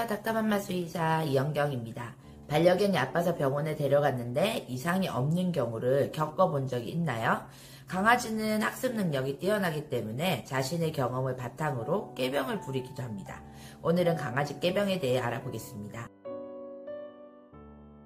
안녕하세요. 닥터맘마 수의사 이영경입니다. 반려견이 아파서 병원에 데려갔는데 이상이 없는 경우를 겪어본 적이 있나요? 강아지는 학습 능력이 뛰어나기 때문에 자신의 경험을 바탕으로 꾀병을 부리기도 합니다. 오늘은 강아지 꾀병에 대해 알아보겠습니다.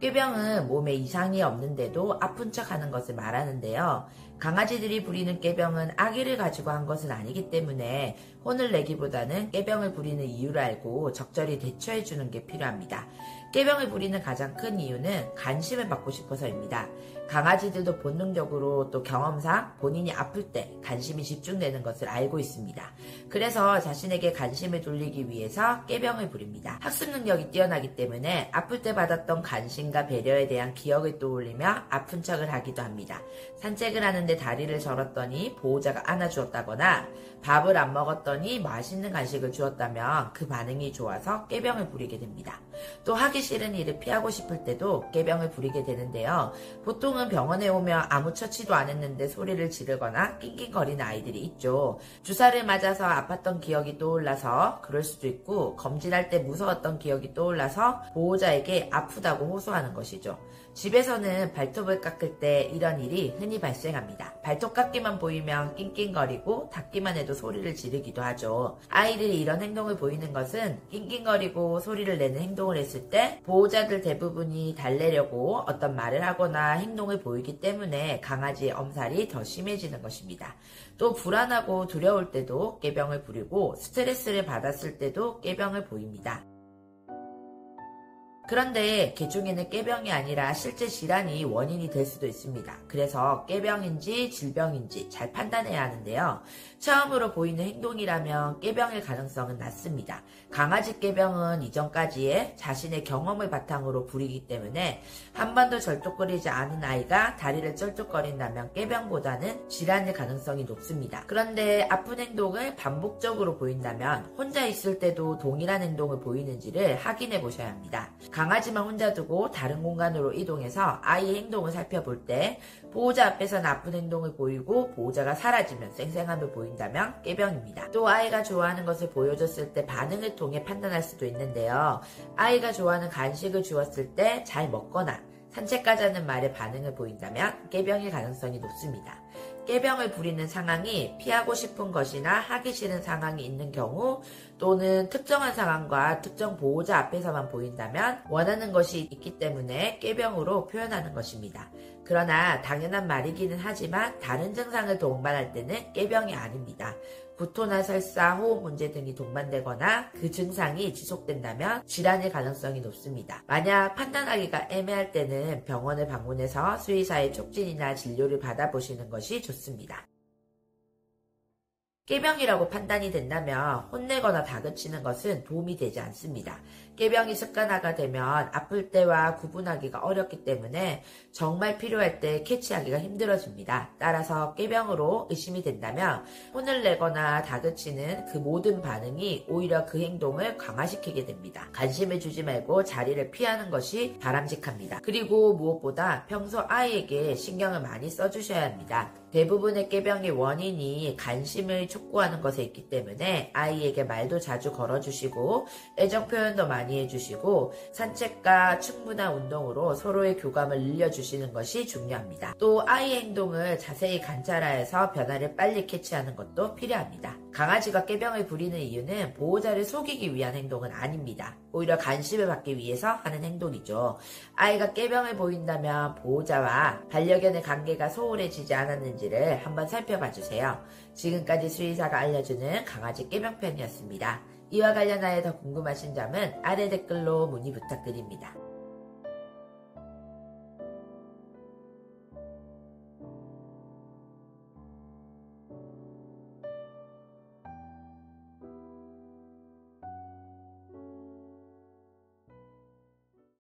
꾀병은 몸에 이상이 없는데도 아픈 척 하는 것을 말하는데요. 강아지들이 부리는 꾀병은 악의를 가지고 한 것은 아니기 때문에 혼을 내기보다는 꾀병을 부리는 이유를 알고 적절히 대처해 주는 게 필요합니다. 꾀병을 부리는 가장 큰 이유는 관심을 받고 싶어서입니다. 강아지들도 본능적으로 또 경험상 본인이 아플 때 관심이 집중되는 것을 알고 있습니다. 그래서 자신에게 관심을 돌리기 위해서 꾀병을 부립니다. 학습 능력이 뛰어나기 때문에 아플 때 받았던 관심과 배려에 대한 기억을 떠올리며 아픈 척을 하기도 합니다. 산책을 하는데 다리를 절었더니 보호자가 안아주었다거나 밥을 안 먹었더니 맛있는 간식을 주었다면 그 반응이 좋아서 꾀병을 부리게 됩니다. 또 하기 싫은 일을 피하고 싶을 때도 꾀병을 부리게 되는데요. 보통은 병원에 오면 아무 처치도 안 했는데 소리를 지르거나 낑낑거리는 아이들이 있죠. 주사를 맞아서 아팠던 기억이 떠올라서 그럴 수도 있고, 검진할 때 무서웠던 기억이 떠올라서 보호자에게 아프다고 호소하는 것이죠. 집에서는 발톱을 깎을 때 이런 일이 흔히 발생합니다. 발톱 깎기만 보이면 낑낑거리고 닦기만 해도 소리를 지르기도 하죠. 아이들이 이런 행동을 보이는 것은 낑낑거리고 소리를 내는 행동을 했을 때 보호자들 대부분이 달래려고 어떤 말을 하거나 행동을 보이기 때문에 강아지의 엄살이 더 심해지는 것입니다. 또 불안하고 두려울 때도 꾀병을 부리고 스트레스를 받았을 때도 꾀병을 보입니다. 그런데 개중에는 꾀병이 아니라 실제 질환이 원인이 될 수도 있습니다. 그래서 꾀병인지 질병인지 잘 판단해야 하는데요. 처음으로 보이는 행동이라면 꾀병일 가능성은 낮습니다. 강아지 꾀병은 이전까지의 자신의 경험을 바탕으로 부리기 때문에 한 번도 절뚝거리지 않은 아이가 다리를 쩔뚝거린다면 꾀병보다는 질환일 가능성이 높습니다. 그런데 아픈 행동을 반복적으로 보인다면 혼자 있을 때도 동일한 행동을 보이는지를 확인해 보셔야 합니다. 강아지만 혼자 두고 다른 공간으로 이동해서 아이의 행동을 살펴볼 때 보호자 앞에서는 아픈 행동을 보이고 보호자가 사라지면 쌩쌩함을 보인다면 꾀병입니다. 또 아이가 좋아하는 것을 보여줬을 때 반응을 통해 판단할 수도 있는데요. 아이가 좋아하는 간식을 주었을 때 잘 먹거나 산책 가자는 말에 반응을 보인다면 꾀병일 가능성이 높습니다. 꾀병을 부리는 상황이 피하고 싶은 것이나 하기 싫은 상황이 있는 경우, 또는 특정한 상황과 특정 보호자 앞에서만 보인다면 원하는 것이 있기 때문에 꾀병으로 표현하는 것입니다. 그러나 당연한 말이기는 하지만 다른 증상을 동반할 때는 꾀병이 아닙니다. 구토나 설사, 호흡 문제 등이 동반되거나 그 증상이 지속된다면 질환일 가능성이 높습니다. 만약 판단하기가 애매할 때는 병원을 방문해서 수의사의 촉진이나 진료를 받아보시는 것이 좋습니다. 꾀병이라고 판단이 된다면 혼내거나 다그치는 것은 도움이 되지 않습니다. 꾀병이 습관화가 되면 아플 때와 구분하기가 어렵기 때문에 정말 필요할 때 캐치하기가 힘들어집니다. 따라서 꾀병으로 의심이 된다면 혼을 내거나 다그치는 그 모든 반응이 오히려 그 행동을 강화시키게 됩니다. 관심을 주지 말고 자리를 피하는 것이 바람직합니다. 그리고 무엇보다 평소 아이에게 신경을 많이 써주셔야 합니다. 대부분의 꾀병의 원인이 관심을 촉구하는 것에 있기 때문에 아이에게 말도 자주 걸어주시고 애정 표현도 많이 해주시고 산책과 충분한 운동으로 서로의 교감을 늘려주시는 것이 중요합니다. 또 아이의 행동을 자세히 관찰하여서 변화를 빨리 캐치하는 것도 필요합니다. 강아지가 꾀병을 부리는 이유는 보호자를 속이기 위한 행동은 아닙니다. 오히려 관심을 받기 위해서 하는 행동이죠. 아이가 꾀병을 보인다면 보호자와 반려견의 관계가 소홀해지지 않았는지를 한번 살펴봐 주세요. 지금까지 수의사가 알려주는 강아지 꾀병편이었습니다. 이와 관련하여 더 궁금하신 점은 아래 댓글로 문의 부탁드립니다.